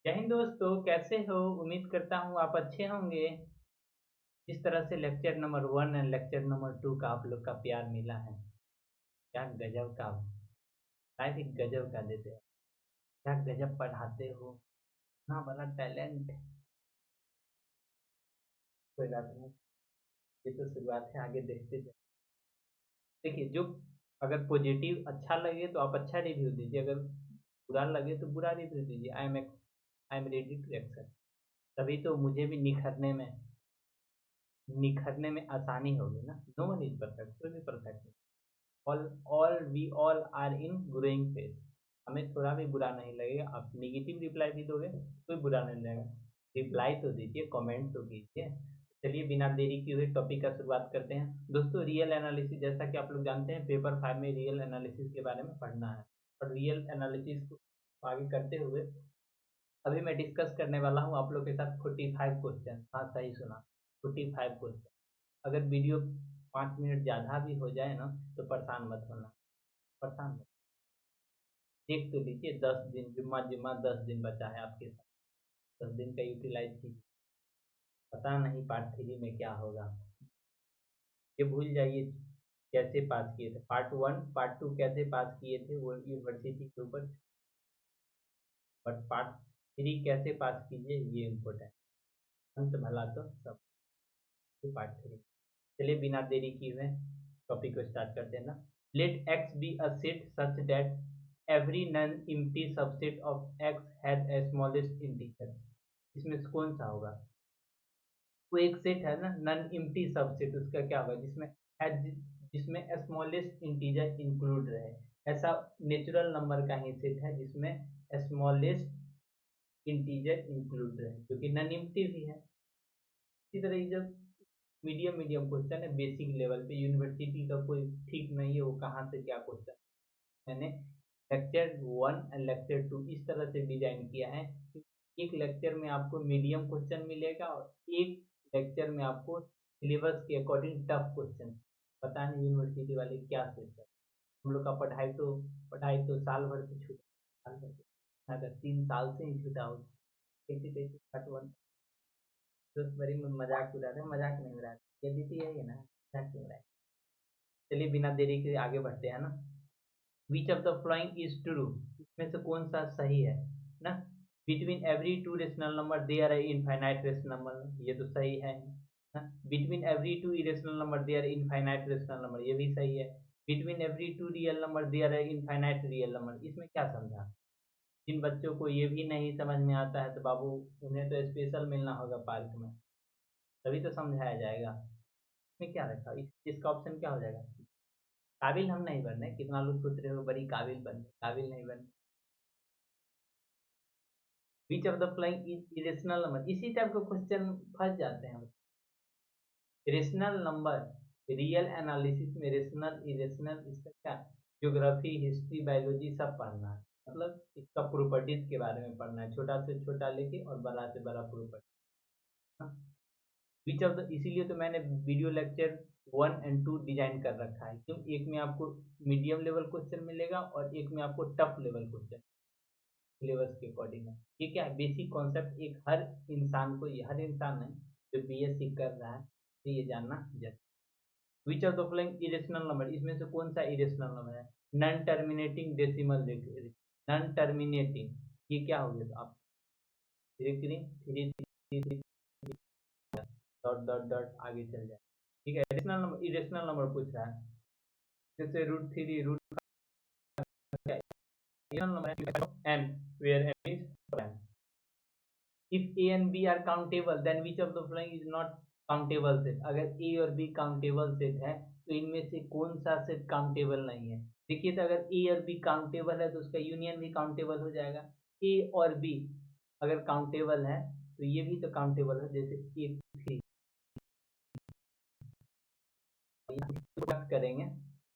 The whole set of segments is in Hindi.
जय हिंद दोस्तों, कैसे हो? उम्मीद करता हूँ आप अच्छे होंगे। जिस तरह से lecture number 1 and lecture number 2 का आप लोग का प्यार मिला है, क्या गजब का! शायद ही गजब का देते हो। क्या गजब पढ़ाते हो, इतना बड़ा टैलेंट। कोई बात नहीं, ये तो शुरुआत है, आगे देखते जाए। देखिए, जो अगर पॉजिटिव अच्छा लगे तो आप अच्छा रिव्यू दीजिए, अगर बुरा लगे तो बुरा रिव्यू दीजिए। I am ready to accept. तभी तो मुझे भी निखरने में आसानी होगी ना। नो वन इज परफेक्ट, कोई भी परफेक्ट नहीं। All we all are in growing phase. हमें थोड़ा भी बुरा नहीं लगेगा, आप नेगेटिव रिप्लाई भी दोगे कोई बुरा नहीं लगेगा। रिप्लाई तो दीजिए, कमेंट तो कीजिए। चलिए बिना देरी किए हुए टॉपिक का शुरुआत करते हैं दोस्तों। रियल एनालिसिस, जैसा कि आप लोग जानते हैं, पेपर 5 में रियल एनालिसिस के बारे में पढ़ना है। और रियल एनालिसिस को आगे करते हुए अभी मैं डिस्कस करने वाला हूँ आप लोग के साथ 45 क्वेश्चन। हाँ, सही सुना, 45 क्वेश्चन। अगर वीडियो 5 मिनट ज़्यादा भी हो जाए ना तो परेशान मत होना, परेशान मत। देख तो लीजिए, 10 दिन, जुम्मा जुम्मा 10 दिन बचा है आपके साथ। 10 दिन का यूटिलाइज कीजिए। पता नहीं पार्ट 3 में क्या होगा, ये भूल जाइए। कैसे पास किए थे पार्ट 1 पार्ट 2, कैसे पास किए थे वो यूनिवर्सिटी के ऊपर। बट पार्ट 3 कैसे पास कीजिए ये इम्पोर्टेंट। अंत भला तो सब। पार्ट 3, चलिए बिना देरी किए हुए टॉपिक को स्टार्ट करते हैं ना। Let X be a set such that every non empty subset of X has a smallest integer. इसमें से कौन सा होगा? वो एक सेट है ना, नॉन एम्प्टी सबसेट, उसका क्या होगा? जिसमें स्मॉलेस्ट इंटीजर इंक्लूड रहे। ऐसा नेचुरल नंबर का ही सेट है जिसमें स्मॉलेस्ट इंटीजर इंक्लूड रहे, जो कि नॉन एम्प्टी भी है। इसी तरह ये जब मीडियम मीडियम क्वेश्चन है, बेसिक लेवल पे, यूनिवर्सिटी का कोई ठीक नहीं है वो कहाँ से क्या क्वेश्चन। मैंने लेक्चर 1 एंड लेक्चर 2 इस तरह से डिजाइन किया है कि एक लेक्चर में आपको मीडियम क्वेश्चन मिलेगा और एक लेक्चर में आपको सिलेबस के अकॉर्डिंग टफ क्वेश्चन। पता नहीं यूनिवर्सिटी वाले क्या सोचते हैं। हम लोग का पढ़ाई तो साल भर से छूटा, साल भर से अगर 3 साल से ही छूटा हो, कैसे कैसे पार्ट 1। दोस्त बड़ी मजाक उड़ा रहे हैं, मजाक नहीं उड़ा रहे, ये दीदी है ये ना, मजाक क्यों उड़ा रहे हैं? चलिए बिना देरी के आगे बढ़ते हैं ना। Which of the following is true, इसमें से कौन सा सही है ना। Between every two rational number there are infinite rational number, ये तो सही है ना। Between every two irrational number there infinite rational number, ये भी सही है। Between every two real number there are infinite real number, इसमें क्या समझा? जिन बच्चों को ये भी नहीं समझ में आता है तो बाबू, उन्हें तो स्पेशल मिलना होगा पार्क में, तभी तो समझाया जाएगा। इसमें क्या रखा, इसका ऑप्शन क्या हो जाएगा? काबिल हम नहीं बन रहे, कितना लोग सोच रहे हो बड़ी काबिल बन, काबिल नहीं बन। विच of the following is irrational number, इसी टाइप के क्वेश्चन फंस जाते हैं। रेशनल नंबर, रियल एनालिसिस में रेशनल इरेशनल, इसका क्या, ज्योग्राफी हिस्ट्री बायोलॉजी सब पढ़ना है। मतलब इसका प्रॉपर्टीज के बारे में पढ़ना है, छोटा से छोटा लेके और बड़ा से बड़ा प्रॉपर्टी। विच ऑफ द, इसीलिए तो मैंने वीडियो लेक्चर 1 एंड 2 डिजाइन कर रखा है, क्यों? एक में आपको मीडियम लेवल क्वेश्चन मिलेगा और एक में आपको टफ लेवल क्वेश्चन सिलेबस के अकॉर्डिंग है। ये क्या है, बेसिक कॉन्सेप्ट, एक हर इंसान को, ये हर इंसान नहीं जो बीएससी कर रहा है तो ये जानना जरूरी। विच of the following irrational number, इसमें से कौन सा इरेशनल नंबर है? Non terminating decimal, non terminating, ये क्या हो गया? तो आप थ्री डॉट डॉट डॉट आगे चल जाए। ठीक है, इरेशनल नंबर पूछ रहा है, जैसे √3 root n where n is prime. If a and b are countable, then which of the following is not countable set? अगर a और b काउंटेबल सेट है तो इनमें से कौन सा सेट काउंटेबल नहीं है? देखिए, तो अगर a और b काउंटेबल है तो उसका यूनियन भी काउंटेबल हो जाएगा। a और b अगर काउंटेबल है तो ये भी तो काउंटेबल है, जैसे एक थ्री करेंगे,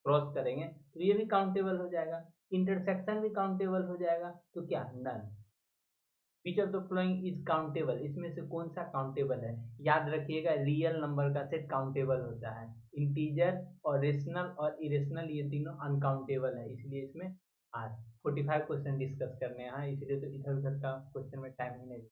क्रॉस करेंगे तो ये भी काउंटेबल हो जाएगा। इंटरसेक्शन भी काउंटेबल हो जाएगा, तो क्या, none. Which of the following is countable, इसमें से कौन सा काउंटेबल है? याद रखिएगा, रियल नंबर का सेट काउंटेबल होता है। इंटीजर और रेशनल और इरेशनल ये तीनों अनकाउंटेबल है, इसलिए इसमें आर। 45 क्वेश्चन डिस्कस करने हैं, हाँ, इसलिए तो इधर उधर का क्वेश्चन में टाइम ही नहीं।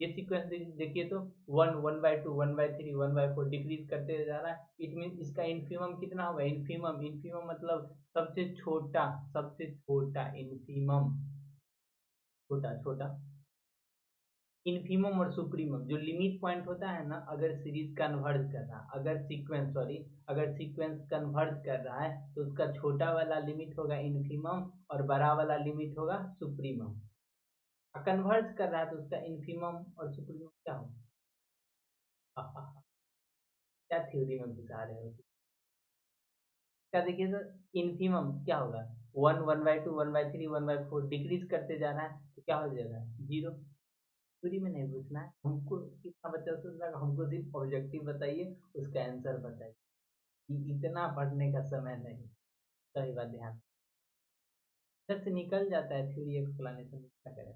ये सीक्वेंस देखिए तो 1/2 1/3 1/4 डिक्रीज करते जा रहा है। इट मीन इसका इन्फीमम कितना होगा? इन्फीमम इन्फीमम मतलब सबसे छोटा, सबसे छोटा इन्फीमम, छोटा छोटा इन्फीमम और सुप्रीमम जो लिमिट पॉइंट होता है ना, अगर सीरीज कन्वर्ज कर रहा है, अगर सीक्वेंस सॉरी अगर सीक्वेंस कन्वर्ज कर रहा है तो उसका छोटा वाला लिमिट होगा इन्फीमम और बड़ा वाला लिमिट होगा सुप्रीमम। कन्वर्ज कर रहा है तो उसका इन्फीमम और सुप्रीमम क्या होगा? क्या थ्योरी में घुसा रहे हो? क्या देखिए तो इन्फीमम क्या होगा? 1/2 1/3 1/4 डिक्रीज करते जा रहा है तो क्या हो जाएगा? जीरो। थ्योरी में नहीं घुसना है हमको। कितना बच्चा सोच रहा है हमको सिर्फ ऑब्जेक्टिव बताइए, उसका आंसर बताइए। इतना पढ़ने का समय नहीं। सही बात, ध्यान इधर से निकल जाता है थ्योरी एक्सप्लेनेशन, क्या करें।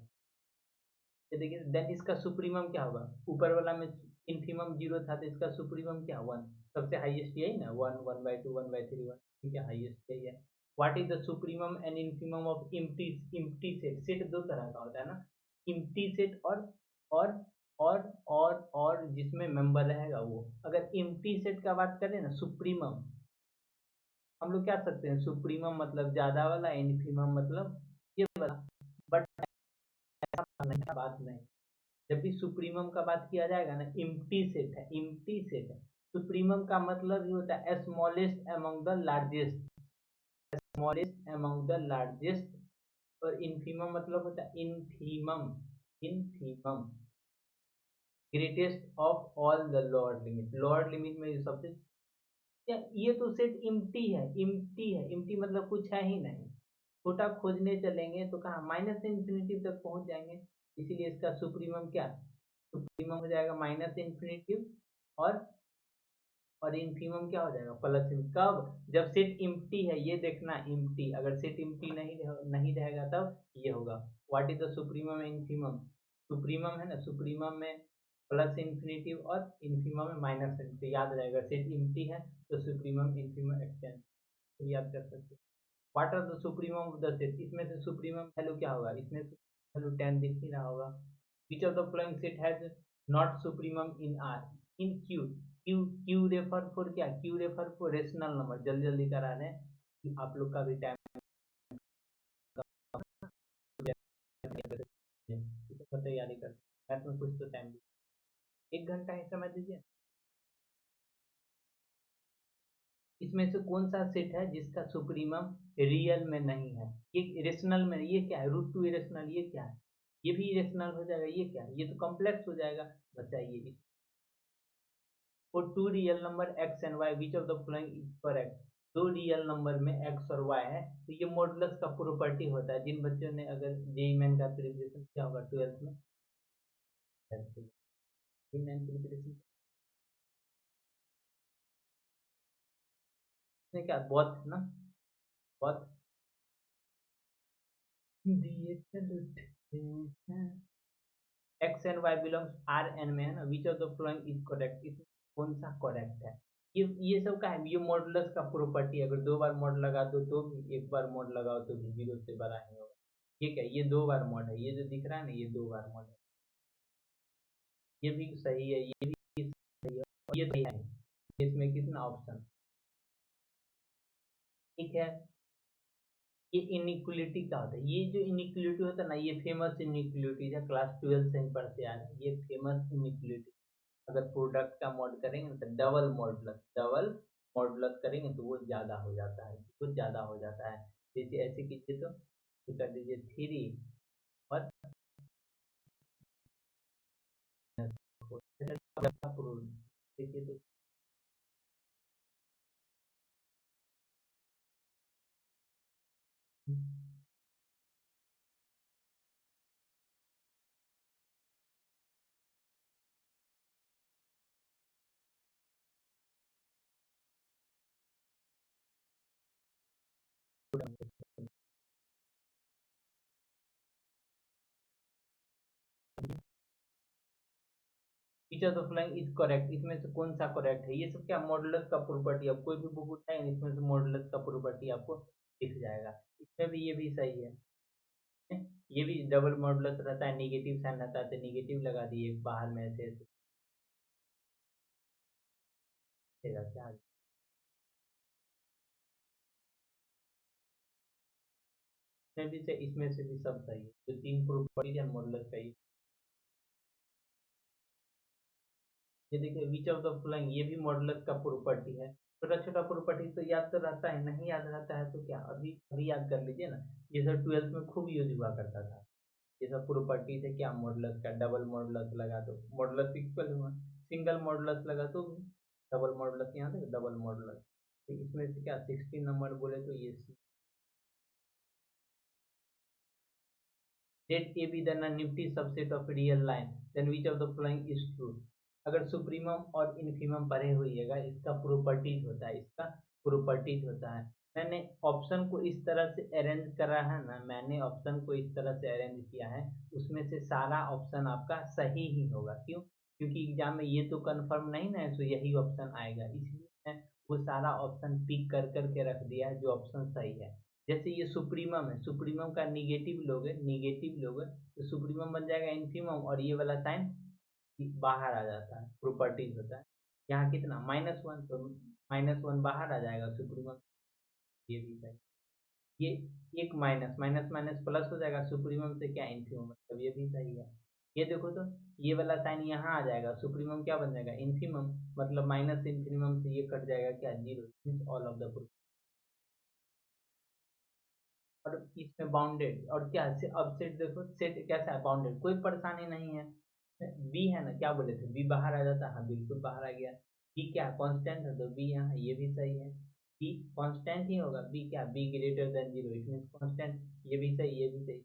ये देखिए देन इसका सुप्रीमम क्या होगा? ऊपर वाला में इन्फीमम जीरो था तो इसका सुप्रीमम क्या? वन। सबसे हाईएस्ट यही ना, 1/2 1/3 1, ठीक है, हाईएस्ट यही है। What is the supremum and infimum of empty set? Set दो तरह का होता है ना, इम्प्टी सेट और और जिसमें मेंबर रहेगा वो। अगर इम्प्टी सेट का बात करें ना, सुप्रीमम हम लोग क्या सकते हैं, सुप्रीमम मतलब ज्यादा वाला, इन्फीमम मतलब ये वाला। बट ऐसा नहीं, बात नहीं। जब भी सुप्रीमम का बात किया जाएगा ना, इम्प्टी सेट है, इम्प्टी सेट है। सुप्रीमम का मतलब ही होता है smallest among the largest, smallest among the largest. और इन्फीमम मतलब होता है infimum, infimum greatest of all the lower limit. Lower limit में जो सबसे ये तो सेट इम्प्टी है, इम्प्टी है, इम्प्टी मतलब कुछ है ही नहीं। छोटा खोजने चलेंगे तो कहाँ माइनस इन्फिनिटी तक पहुंच जाएंगे। इसीलिए इसका सुप्रीमम क्या? सुप्रीमम हो जाएगा माइनस इन्फिनिटी और इन्फीमम क्या हो जाएगा? प्लस। कब? जब सेट इम्प्टी है, ये देखना इम्प्टी। अगर सेट इम्प्टी नहीं रहेगा तब ये होगा। What is the supremum and infimum? Supremum है ना, सुप्रीमम में प्लस इन्फिनिटी और इन्फीमम में माइनस इन्फिनिटी। याद रहेगा, सेट इम्प्टी है तो सुप्रीमम इन्फीमम एक्सटेंड, तो याद कर सकते हो। What are the supremum of the set? इसमें से सुप्रीमम वैल्यू क्या होगा? इसमें वैल्यू 10 दिख ही रहा होगा। Which of the following set has not supremum in R? In Q. Q refer for क्या? Q refer for rational number. जल्दी जल्दी करा रहे हैं, आप लोग का भी टाइम तैयारी कर, मैथ में कुछ तो टाइम, 1 घंटा ही समय दीजिए। इसमें से कौन सा सेट है जिसका सुप्रीमम रियल में नहीं है? ये रेशनल में, ये क्या है? √2 इरेशनल, ये क्या है? ये भी इरेशनल हो जाएगा, ये क्या है? ये तो कॉम्प्लेक्स हो जाएगा। बताइए, for two real number X and Y which of the following is correct? दो रियल नंबर में एक्स और वाई है तो ये मॉडुलस का प्रॉपर्टी होता है। जिन बच्चों ने अगर जेईई मेन का प्रिपरेशन किया होगा 12th में, प्रिपरेशन में क्या बहुत है ना, बहुत दिए चलो X and Y belongs R N में है ना, which of the following is correct? इसमें कौन सा करेक्ट है? ये सब का है, ये मॉडुलस का प्रॉपर्टी। अगर दो बार मॉड लगा दो तो भी, एक बार मॉड लगाओ तो भी जीरो से बड़ा नहीं होगा। ठीक है, ये दो बार मॉड है, ये जो दिख रहा है ना, ये दो बार मॉड है। ये भी सही है, ये भी सही है, ये सही है। इसमें कितना ऑप्शन? ठीक है, ये इनिक्वलिटी का होता है। ये जो इनिक्वलिटी होता है ना, ये फेमस इनिक्वलिटी है, क्लास 12 से ही पढ़ते आ रहे हैं। ये फेमस इनिक्वलिटी, अगर प्रोडक्ट का मॉड करेंगे तो डबल मॉडुलस करेंगे तो वो ज्यादा हो जाता है, कुछ ज्यादा हो जाता है। जैसे ऐसे कीजिए तो कर दीजिए 3 और देखिए तो teacher the following is correct, इसमें से कौन सा करेक्ट है? ये सब क्या मॉडुलस का प्रॉपर्टी, अब कोई भी बुक उठाएंगे इसमें से मॉडुलस का प्रॉपर्टी आपको दिख जाएगा। इसमें भी ये भी सही है। ये भी डबल मॉडुलस रहता है, नेगेटिव साइन रहता है तो नेगेटिव लगा दिए बाहर में ऐसे ऐसे क्या इसमें से भी सब सही है, जो तीन प्रॉपर्टीज है मॉडुलस का ये देखिए विच ऑफ द फॉलोइंग, ये भी मॉडुलस का प्रॉपर्टी है। छोटा छोटा प्रॉपर्टी तो याद तो रहता है, नहीं याद रहता है तो क्या अभी अभी याद कर लीजिए ना। ये सब 12th में खूब यूज हुआ करता था। ये सब प्रॉपर्टी से क्या मॉडुलस का, डबल मॉडुलस लगा दो, मॉडुलस इक्वल हुआ, सिंगल मॉडुलस लगा तो भी डबल मॉडुलस, यहाँ देखो डबल मॉडुलस। तो इसमें से क्या 16 नंबर बोले तो ये let A be then a nifty subset of real line, then which of the following is true? अगर सुप्रीमम और इन्फीमम पढ़े हुईएगा, इसका प्रॉपर्टीज होता है, इसका प्रॉपर्टीज होता है। मैंने ऑप्शन को इस तरह से अरेंज करा है ना, मैंने ऑप्शन को इस तरह से अरेंज किया है, उसमें से सारा ऑप्शन आपका सही ही होगा। क्यों? क्योंकि एग्जाम में ये तो कंफर्म नहीं ना है तो यही ऑप्शन आएगा, इसलिए मैं वो सारा ऑप्शन पिक कर करके रख दिया है जो ऑप्शन सही है। जैसे ये सुप्रीमम है, सुप्रीमम का निगेटिव लोगे तो सुप्रीमम बन जाएगा इन्फीमम, और ये वाला साइन बाहर आ जाता है, प्रॉपर्टीज होता है। यहाँ कितना -1, तो -1 बाहर आ जाएगा सुप्रीमम, ये भी सही। ये एक माइनस माइनस माइनस प्लस हो जाएगा सुप्रीमम से क्या इन्फीमम, मतलब ये भी सही है। ये देखो तो ये वाला साइन यहाँ आ जाएगा, सुप्रीमम क्या बन जाएगा इन्फीमम, मतलब माइनस इन्फीमम से ये कट जाएगा क्या 0, ऑल ऑफ द। और इसमें बाउंडेड और क्या है, अब सेट देखो, सेट कैसा है बाउंडेड, कोई परेशानी नहीं है। बी है ना, क्या बोले थे बी बाहर आ जाता है, हाँ बिल्कुल बाहर आ गया। बी क्या कांस्टेंट है तो बी यहाँ, ये भी सही है। बी कांस्टेंट ही होगा, बी क्या be greater than 0 it mean constant, ये भी सही, ये भी सही।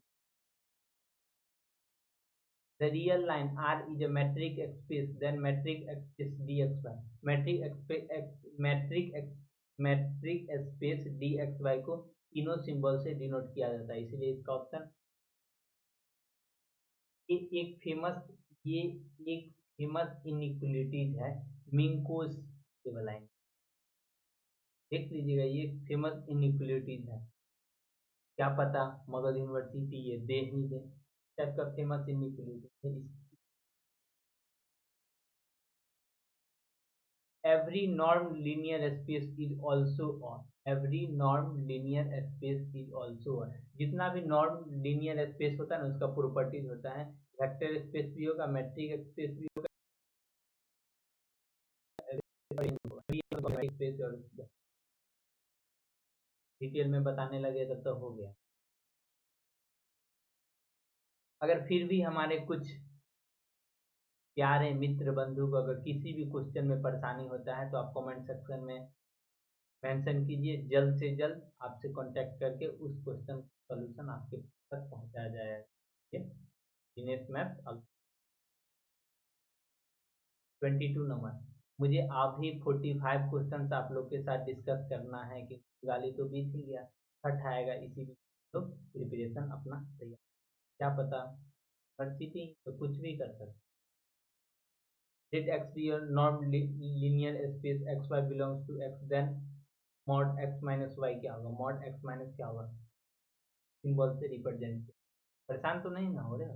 The real line R is a metric space, then metric space dxy. metric exp- ex- metric ex- metric space dxy को तीनों सिंबल से डिनोट किया जाता है, इसलिए इसका ऑप्शन ये एक फेमस ये एक फेमस इनइक्वलिटीज है, मिंकोस लाइन, देख लीजिएगा, ये फेमस इनइक्वलिटीज है। क्या पता मगध यूनिवर्सिटी ये दे ही दे, टाइप का फेमस इनइक्वलिटीज है। Every normed linear space is also on. Every normed linear space is also on. जितना भी नॉर्म लीनियर स्पेस होता है ना उसका प्रॉपर्टीज होता है, वेक्टर स्पेस भी होगा, मैट्रिक स्पेस भी होगा, स्पेस और डिटेल में बताने लगे तब तो हो गया। अगर फिर भी हमारे कुछ प्यारे मित्र बंधु को अगर किसी भी क्वेश्चन में परेशानी होता है तो आप कमेंट सेक्शन में मेंशन कीजिए, जल्द से जल्द आपसे कांटेक्ट करके उस क्वेश्चन सॉल्यूशन आपके तक पहुंचाया जाएगा। ठीक है, दिनेश मैथ 22 नंबर। मुझे अभी 45 क्वेश्चन आप लोग के साथ डिस्कस करना है कि दिवाली तो बीत ही गया, छठ आएगा, इसी बीच तो प्रिपरेशन अपना तैयार, क्या पता हर चीटिंग तो कुछ भी कर सकते। let x be your norm linear space xy belongs to x, then mod x minus y क्या होगा, mod x minus क्या होगा, सिंबल से रिप्रेजेंट। परेशान तो नहीं ना हो रहे हो?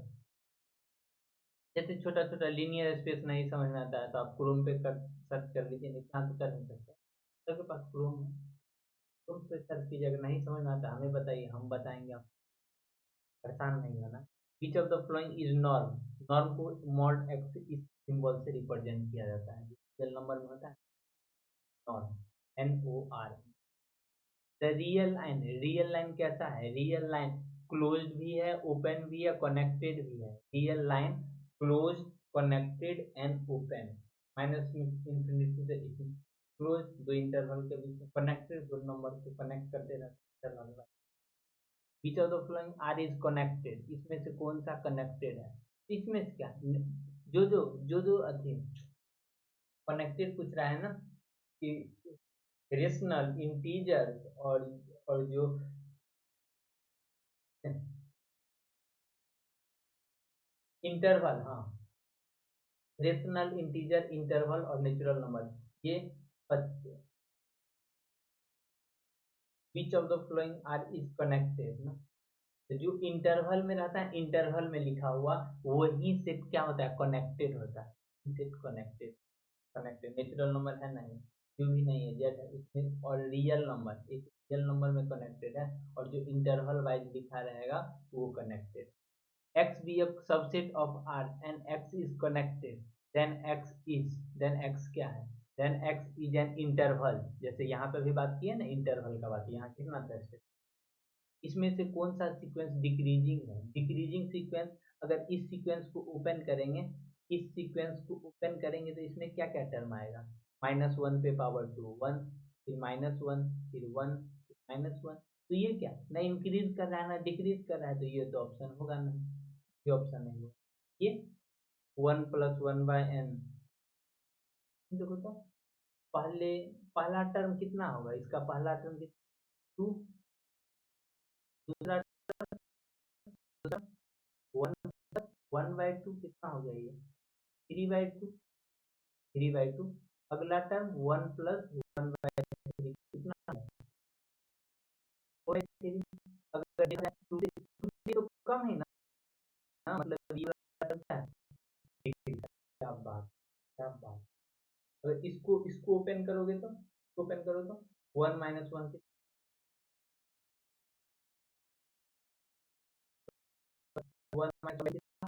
जैसे छोटा छोटा लीनियर स्पेस नहीं समझ में आता है तो आप क्रोम पे कर सर्च कर लीजिए, इतना तो कर नहीं सकते, सबके पास क्रोम है, क्रोम पे सर्च कीजिए, अगर नहीं समझ में आता हमें बताइए, हम बताएंगे, आप परेशान नहीं होना। विच of the following is norm, norm को मॉड एक्स इस सिंबल से रिप्रेजेंट किया जाता है, रियल नंबर में होता है norm, NOR। The real line कैसा है, रियल लाइन क्लोज्ड भी है, ओपन भी है, कनेक्टेड भी है। Real line closed, connected and open, minus infinity से क्लोज, दो इंटरवल के बीच में, कनेक्टेड दो नंबर को कनेक्ट करते रहते हैं। Which of the following are is connected, इसमें से कौन सा कनेक्टेड है, इसमें से क्या जो अथी कनेक्टेड पूछ रहा है ना कि रेशनल इंटीजर और जो इंटरवल, हाँ, रेशनल इंटीजर इंटरवल और नेचुरल नंबर, ये which of the following are is connected ना, तो जो इंटरवल में रहता है, इंटरवल में लिखा हुआ वही सेट क्या होता है, कनेक्टेड होता है। Set connected, connected natural number है नहीं, क्यों भी नहीं है, जेड है इसमें। और रियल नंबर, एक रियल नंबर में कनेक्टेड है, और जो इंटरवल वाइज लिखा रहेगा वो connected. X be a subset of R and X is connected, then X क्या है, then X is an interval। जैसे यहाँ पे भी बात की है ना इंटरवल का बात, यहाँ कितना था स्टेप। इसमें से कौन सा सीक्वेंस डिक्रीजिंग है, डिक्रीजिंग सीक्वेंस। अगर इस सीक्वेंस को ओपन करेंगे, इस सीक्वेंस को ओपन करेंगे तो इसमें क्या क्या टर्म आएगा, -1 पे पावर 2 1, फिर -1, फिर 1, माइनस 1। तो ये क्या ना इंक्रीज कर रहा है ना डिक्रीज कर रहा है, तो ये तो ऑप्शन होगा नहीं, ये ऑप्शन नहीं होगा। ये 1+1/n, देखो तो पहले पहला टर्म कितना होगा, इसका पहला टर्म कितना, 2, दूसरा दूसरा 1/2 कितना हो गया, ये 3/2, 3/2। अगला टर्म 1+1/3 कितना है, 4/3। अगर देखा जाए 2 तो कम है ना, मतलब ये वाला टर्म क्या है, क्या बात, क्या बात। अगर इसको ओपन करोगे तो, ओपन करो तो 1 - 1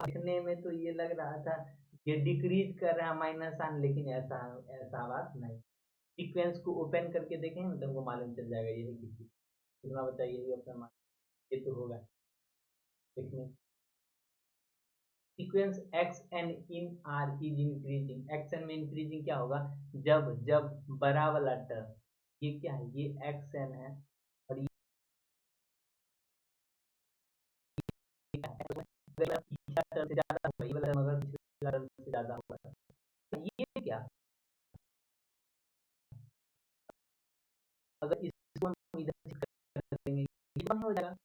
दिखने में तो ये लग रहा था ये डिक्रीज कर रहा है माइनस आन, लेकिन ऐसा ऐसा बात नहीं। सीक्वेंस को ओपन करके देखेंगे तो तुमको मालूम चल जाएगा ये है किसी, कितना बताइए ये अपना मान, ये तो होगा देखने। Sequence X N in R is increasing, X N में इंक्रीजिंग क्या होगा, जब जब बड़ा वाला टर्म, ये क्या है, ये एक्स एन है, और ये पिछला टर्म से ज्यादा होगा, ये वाला टर्म अगर पिछला टर्म से ज्यादा होगा, ये क्या, अगर इसको हम इधर से करेंगे ये कम हो जाएगा,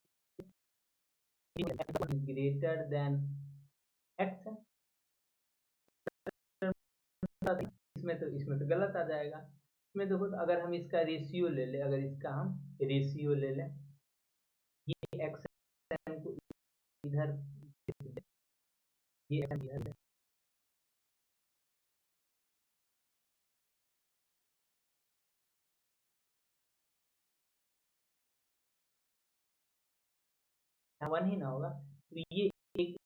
ग्रेटर देन एक्स है, इसमें तो गलत आ जाएगा। इसमें देखो तो अगर हम इसका रेशियो ले ले, अगर इसका हम रेशियो ले लें, ये एक्स को इधर, ये इधर, वन ही ना होगा, तो ये एक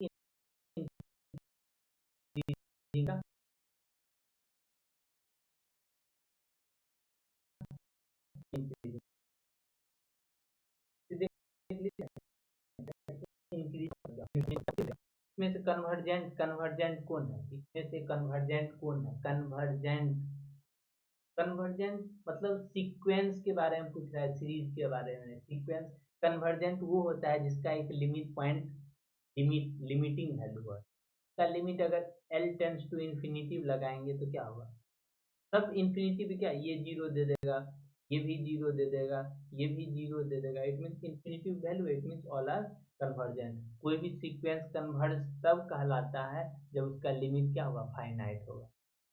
का इसमें से कन्वर्जेंट, कन्वर्जेंट कौन है, इसमें से कन्वर्जेंट कौन है, कन्वर्जेंट, कन्वर्जेंट मतलब सीक्वेंस के बारे में पूछ रहा है, सीरीज के बारे में। सीक्वेंस कन्वर्जेंट वो होता है जिसका एक लिमिट पॉइंट, लिमिटिंग वैल्यू है, का लिमिट अगर एल टेंस टू इन्फिनिटिव लगाएंगे तो क्या होगा, तब इन्फिनिटी भी क्या, ये जीरो दे देगा, ये भी जीरो दे देगा, ये भी जीरो दे देगा, it means infinitive value, it means all are convergent. कोई भी सीक्वेंस कन्वर्ज तब कहलाता है जब उसका लिमिट क्या होगा, फाइनाइट होगा।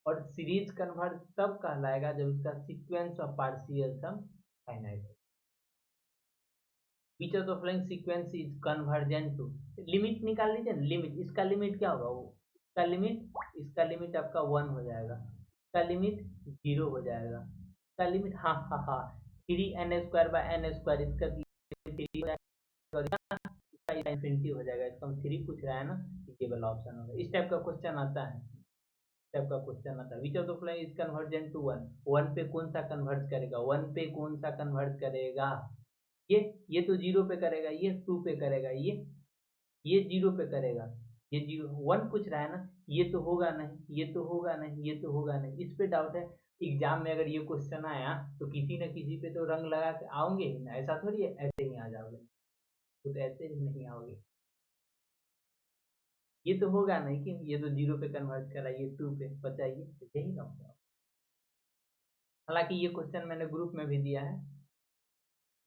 और सीरीज कन्वर्ज तब कहलाएगा जब उसका sequence of partial sum finite होगा। Which of the following sequence is convergent to, limit निकाल लीजिए ना, लिमिट, इसका लिमिट क्या होगा, वो इसका लिमिट आपका 1 हो जाएगा, इसका लिमिट 0 हो जाएगा, इसका लिमिट, हाँ हाँ हाँ, 3n² इसका थ्री हो जाएगा, इसका इन्फिनिटी हो जाएगा, इसको हम 3 पूछ रहा है ना, ये वाला ऑप्शन होगा। इस टाइप का क्वेश्चन आता है, टाइप का क्वेश्चन आता है। Which of the following is convergent to 1, 1 पे कौन सा कन्वर्ट करेगा, 1 पे कौन सा कन्वर्ट करेगा, ये तो 0 पे करेगा, ये 2 पे करेगा, ये 0 पे करेगा, ये 0 1 पूछ रहा है ना, ये तो होगा नहीं, ये तो होगा नहीं, ये तो होगा नहीं, इस पे डाउट है। एग्जाम में अगर ये क्वेश्चन आया तो किसी न किसी पे तो रंग लगा के आओगे ही ना, ऐसा थोड़ी है ऐसे ही आ जाओगे, तो ऐसे ही नहीं आओगे। ये तो होगा नहीं कि ये तो 0 पे कन्वर्ट करा, ये 2 पे, बताइए, तो यही ना होगा। हालांकि ये क्वेश्चन मैंने ग्रुप में भी दिया है,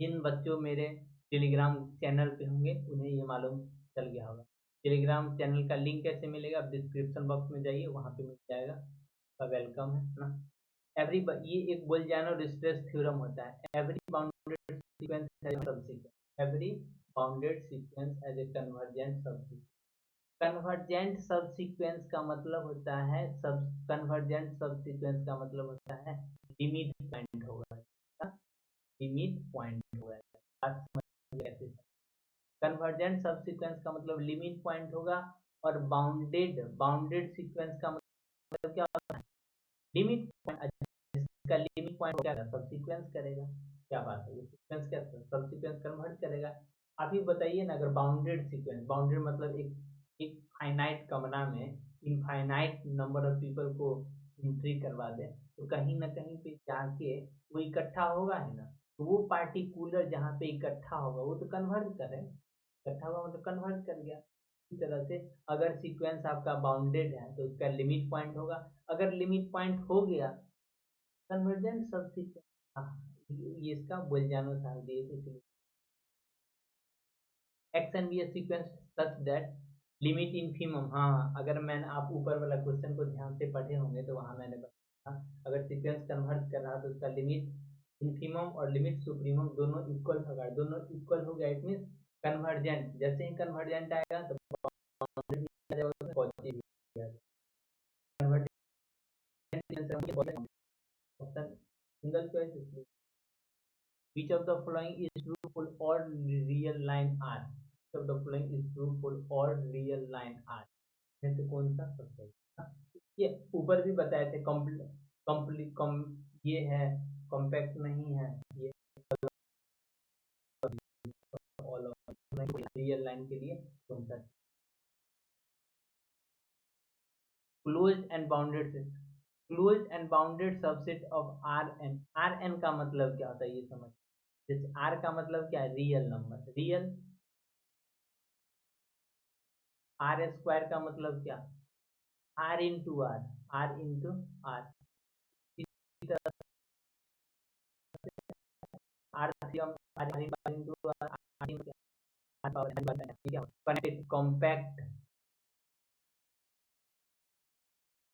जिन बच्चों मेरे टेलीग्राम चैनल पे होंगे उन्हें ये मालूम चल गया होगा। टेलीग्राम चैनल का लिंक कैसे मिलेगा, आप डिस्क्रिप्शन बॉक्स में जाइए, वहाँ पे मिल जाएगा, आपका वेलकम है ना। एवरी, ये एक बोलजानो डिस्ट्रेस थ्योरम होता है, every bounded sequence has sub sequence, every bounded sequence has a convergent sub. Convergent sub sequence का मतलब होता है कन्वर्जेंट सब सीक्वेंस का मतलब होता है लिमिट पॉइंट होगा, लिमिट पॉइंट होगा। कन्वर्जेंट सब सीक्वेंस का मतलब लिमिट पॉइंट होगा, और बाउंडेड बाउंडेड सीक्वेंस का मतलब क्या होता है, लिमिट पॉइंट। इसका लिमिट पॉइंट क्या है, सब सीक्वेंस करेगा। क्या बात है, ये सीक्वेंस क्या सब सीक्वेंस कन्वर्ट करेगा। आप ही बताइए ना, अगर बाउंडेड सीक्वेंस, बाउंडेड मतलब एक फाइनाइट कमरा में इनफाइनाइट नंबर ऑफ पीपल को एंट्री करवा दे, तो कहीं ना कहीं पे जाके वो इकट्ठा होगा है ना, तो वो पार्टिकुलर जहाँ पे इकट्ठा होगा वो तो कन्वर्ट करे, इकट्ठा हुआ मतलब कन्वर्ट कर गया। इसी तरह से अगर सीक्वेंस आपका बाउंडेड है तो उसका लिमिट पॉइंट होगा, अगर लिमिट पॉइंट हो गया कन्वर्जेंट सब सीक्वेंस। हाँ, ये इसका बोलजानो साहब दिए थे। X n be a sequence such that limit infimum. हाँ, अगर मैंने आप ऊपर वाला क्वेश्चन को ध्यान से पढ़े होंगे तो वहां मैंने बताया अगर सीक्वेंस कन्वर्ट कर रहा तो उसका लिमिट इनफिमम और लिमिट सुप्रीमम दोनों इक्वल होगा, दोनों इक्वल हो गया इट मीन कन्वर्जेंट। जैसे ही कन्वर्जेंट आएगा तो positive convergent single choice. Which of the following is true for all real line R? Which of the following is true for all real line R? में से कौन सा सत्य है? ये ऊपर भी बताए थे, ये है कॉम्पैक्ट नहीं है, ये ऑल रियल लाइन के लिए कौन सा? क्लोज्ड एंड बाउंडेड से closed end bounded subset of Rn। Rn का मतलब क्या होता है ये समझ। जैसे R का मतलब क्या है, real number, real. R square का मतलब क्या, R into R, R into R. इसी तरह R into R connected compact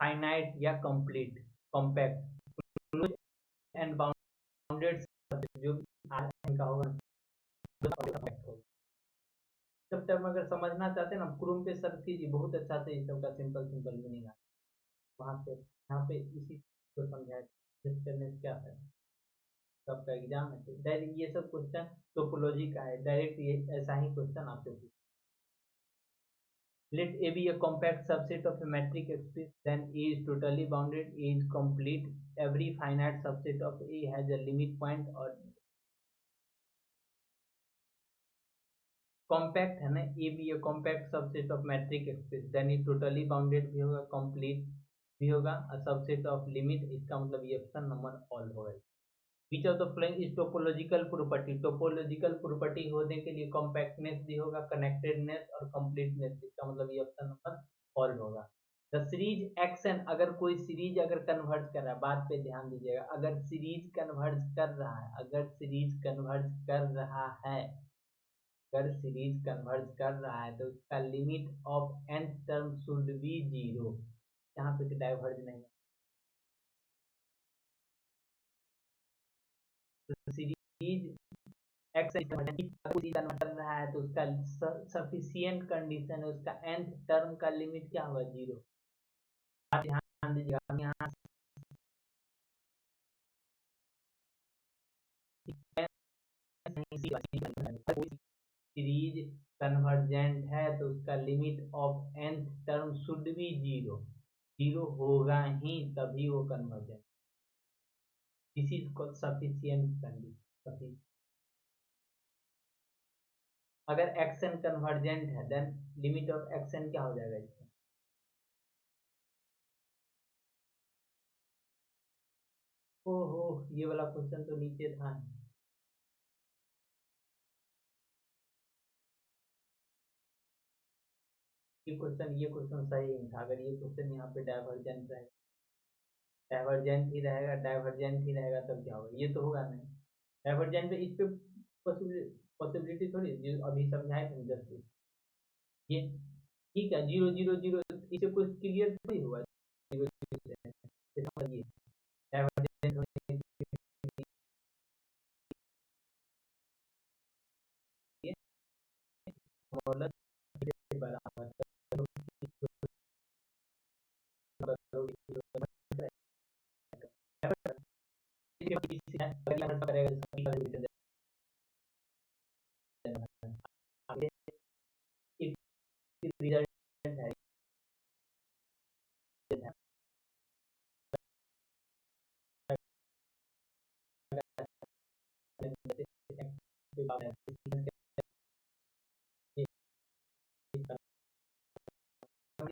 finite या कंप्लीट कॉम्पैक्ट एंड बाउंडेड जो आर का होगा सब टर्म अगर समझना चाहते हैं ना क्रूम पे सर्च कीजिए, बहुत अच्छा से इस सब का सिंपल सिंपल मीनिंग है वहाँ पे, यहाँ पे इसी को समझाया करने से क्या है। सबका एग्जाम है तो डायरेक्ट ये सब क्वेश्चन टोपोलॉजी का है, डायरेक्ट ये ऐसा ही क्वेश्चन आपसे पूछे। Let A be a compact subset of a metric space, then A is totally bounded, A is complete. Every finite subset of A has a limit point or compact है ना, A be a compact subset of metric space, then it totally bounded भी होगा, complete भी होगा, a subset of limit, इसका मतलब ये ऑप्शन नंबर ऑल होगा। Which of the following is topological property? Topological property होने के लिए कॉम्पैक्टनेस भी होगा, कनेक्टेडनेस और कंप्लीटनेस, इसका मतलब ये ऑप्शन नंबर ऑल होगा। द सीरीज एक्शन, अगर कोई सीरीज अगर कन्वर्ज कर रहा है, बात पे ध्यान दीजिएगा, अगर सीरीज कन्वर्ज कर रहा है, अगर सीरीज कन्वर्ज कर रहा है, अगर सीरीज कन्वर्ज कर रहा है तो उसका limit of N term should be zero. यहाँ पे डाइवर्ज नहीं, तो सीरीज एक्स कन्वर्ट कर रहा है तो उसका सफिशियंट कंडीशन है, उसका nth टर्म का लिमिट क्या होगा, जीरो। ध्यान दीजिएगा, हम यहाँ सीरीज कन्वर्जेंट है तो उसका limit of nth term should be zero, zero होगा ही तभी वो convergent. This is called sufficient condition. अगर एक्शन कन्वर्जेंट है देन लिमिट ऑफ एक्शन क्या हो जाएगा इसका, ओहो ये वाला क्वेश्चन तो नीचे था। ये क्वेश्चन सही नहीं था, अगर ये क्वेश्चन यहाँ पे डाइवर्जेंट रहेगा, डाइवर्जेंट ही रहेगा तब क्या होगा, ये तो होगा नहीं। डाइवर्जेंट पे इस पे पॉसिबिलिटी थोड़ी जो अभी समझाए थे जस्ट ये, ठीक है, जीरो जीरो जीरो इसे कुछ क्लियर थोड़ी हुआ, जीरो जीरो डाइवर्जेंट मॉडुलस से बराबर रिजल्ट है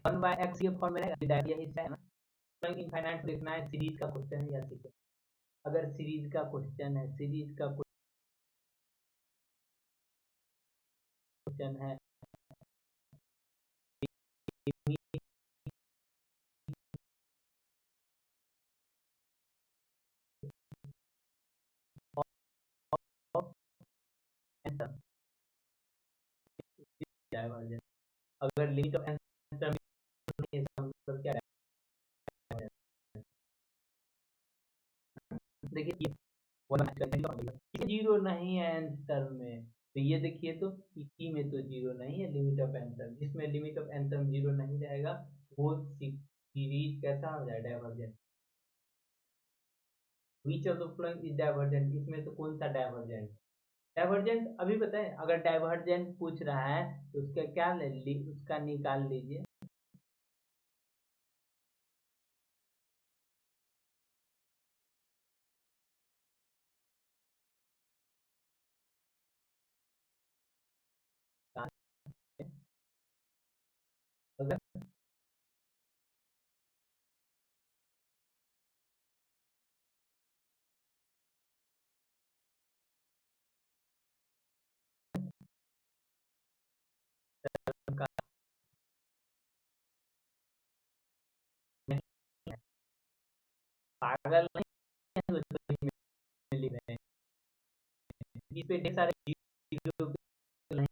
वन बाय एक्स ये फॉर्म में रहेगा, यही है ना। इनफाइनाइट देखना है, सीरीज का क्वेश्चन है या सीक्वेंस। अगर सीरीज का क्वेश्चन है, सीरीज का क्वेश्चन है डाइवर्जेंस, अगर लिमिट ऑफ आंसर मतलब क्या है, देखिए जीरो नहीं है आंसर में, तो ये देखिए तो इसी में तो जीरो नहीं है लिमिट ऑफ आंसर, जिसमें लिमिट ऑफ आंसर जीरो नहीं रहेगा वो सीरीज कैसा हो जाए, divergent. Which of the following is divergent, इसमें से कौन सा डाइवर्जेंट। डाइवर्जेंट अभी बताएं, अगर डाइवर्जेंट पूछ रहा है तो उसका क्या उसका निकाल लीजिए। अगर पागल नहीं है, उसको लिख रहे हैं इस पे ढेर सारे जीरो नहीं।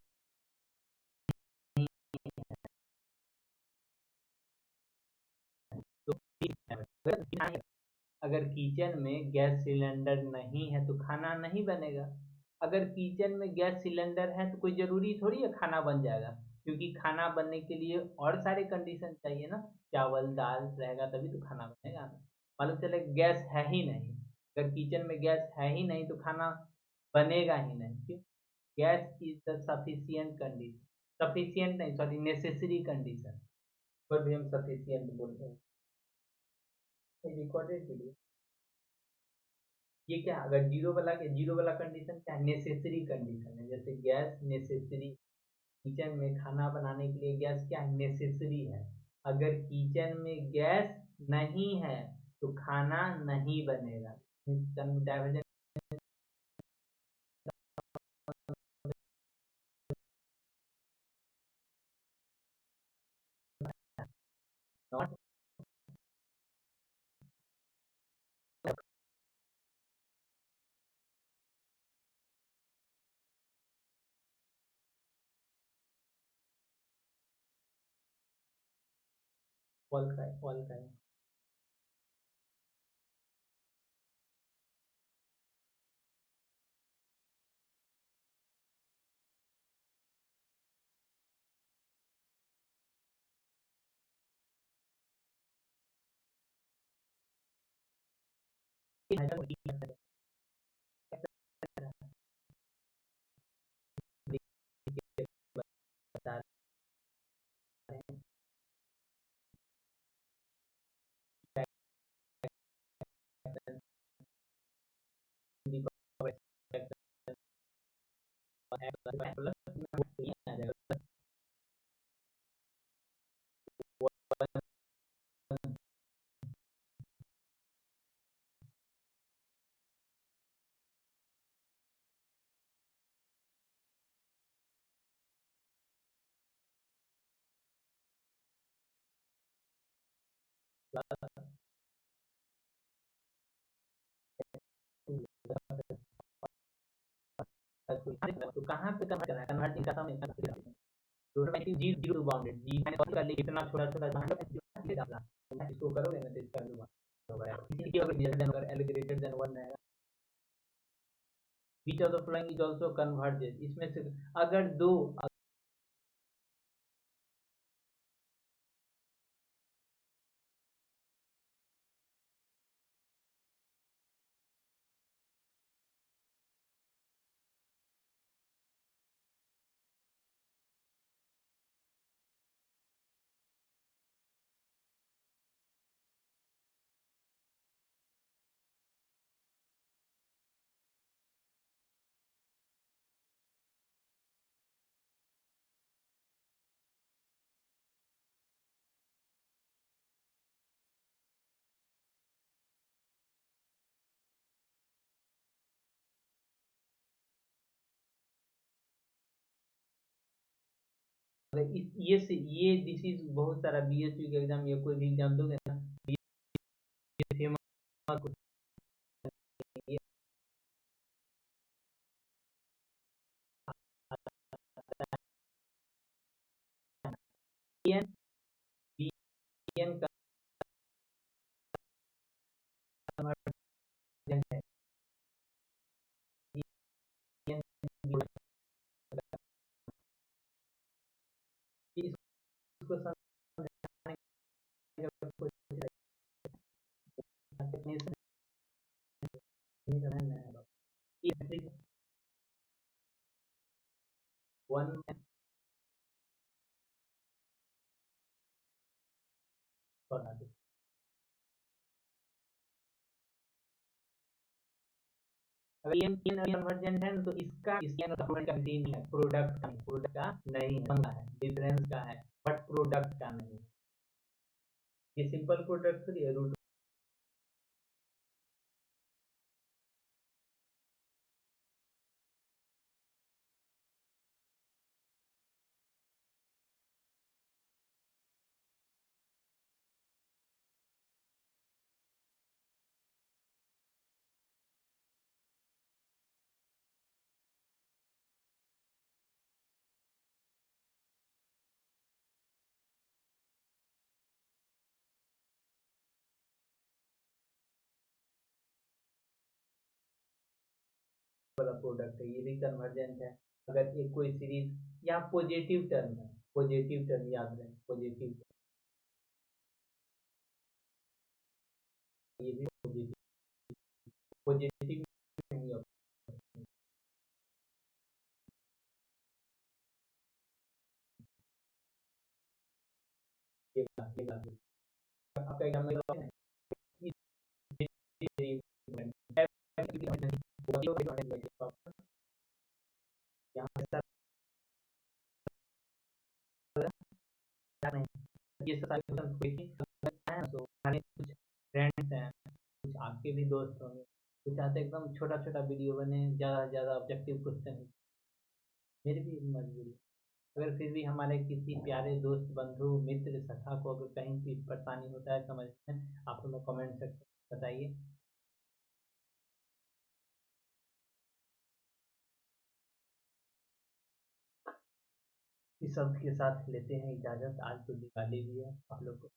अगर किचन में गैस सिलेंडर नहीं है तो खाना नहीं बनेगा। अगर किचन में गैस सिलेंडर है तो कोई जरूरी थोड़ी है खाना बन जाएगा, क्योंकि खाना बनने के लिए और सारे कंडीशन चाहिए ना, चावल दाल रहेगा तभी तो खाना बनेगा ना। मालूम चले गैस है ही नहीं, अगर किचन में गैस है ही नहीं तो खाना बनेगा ही नहीं, क्यों। Gas is the sufficient condition, sufficient नहीं सॉरी नेसेसरी कंडीशन, पर भी हम सफिशियंट बोलते हैं। रिकॉर्डेड वीडियो, ये क्या, अगर जीरो वाला कंडीशन क्या है, नेसेसरी कंडीशन है, जैसे गैस नेसेसरी, किचन में खाना बनाने के लिए गैस क्या है, नेसेसरी है। अगर किचन में गैस नहीं है तो खाना नहीं बनेगा। डाइवर्जेंट नॉट फॉल का है। बता रहे हैं तो कहाँ पे कन्वर्ट करना है, कन्वर्टिंग का समय जीरो बाउंडेड जी मैंने कॉल कर ली, इतना छोटा छोटा इसको करोगे ना तो इसका इसी की अगर ग्रेटर देन अगर एल ग्रेटर देन 1 रहेगा। Which of the following is also converged, इसमें से अगर दो ये दिस इज बहुत सारा बीएसयू का एग्जाम या कोई भी एग्जाम दोगे ना, फेमस का है, इसको समझाने का कोशिश वन अगर ये कन्वर्जेंट है तो इसका का नहीं है, प्रोडक्ट का नहीं है, डिफरेंस का है बट प्रोडक्ट का नहीं। ये सिंपल प्रोडक्ट थोड़ी है, रूट वाला प्रोडक्ट है, ये भी कन्वर्जेंट है। अगर एक कोई सीरीज या पॉजिटिव टर्म है, पॉजिटिव टर्म याद रहे, पॉजिटिव, ये भी पॉजिटिव, पॉजिटिव नहीं होगा, ये बात आपका एग्जाम में ये सारे क्वेश्चन देखिए तो हमारे कुछ फ्रेंड्स हैं, कुछ आपके भी दोस्त होंगे, कुछ चाहते एकदम छोटा छोटा वीडियो बने, ज़्यादा से ज़्यादा ऑब्जेक्टिव क्वेश्चन। मेरी भी मजबूरी, अगर फिर भी हमारे किसी प्यारे दोस्त बंधु मित्र सखा को अगर कहीं भी परेशानी होता है समझ में, आप हमें कमेंट सेक्शन में बताइए। इस शब्द के साथ लेते हैं इजाज़त, आज तो दिवाली भी है आप लोग को।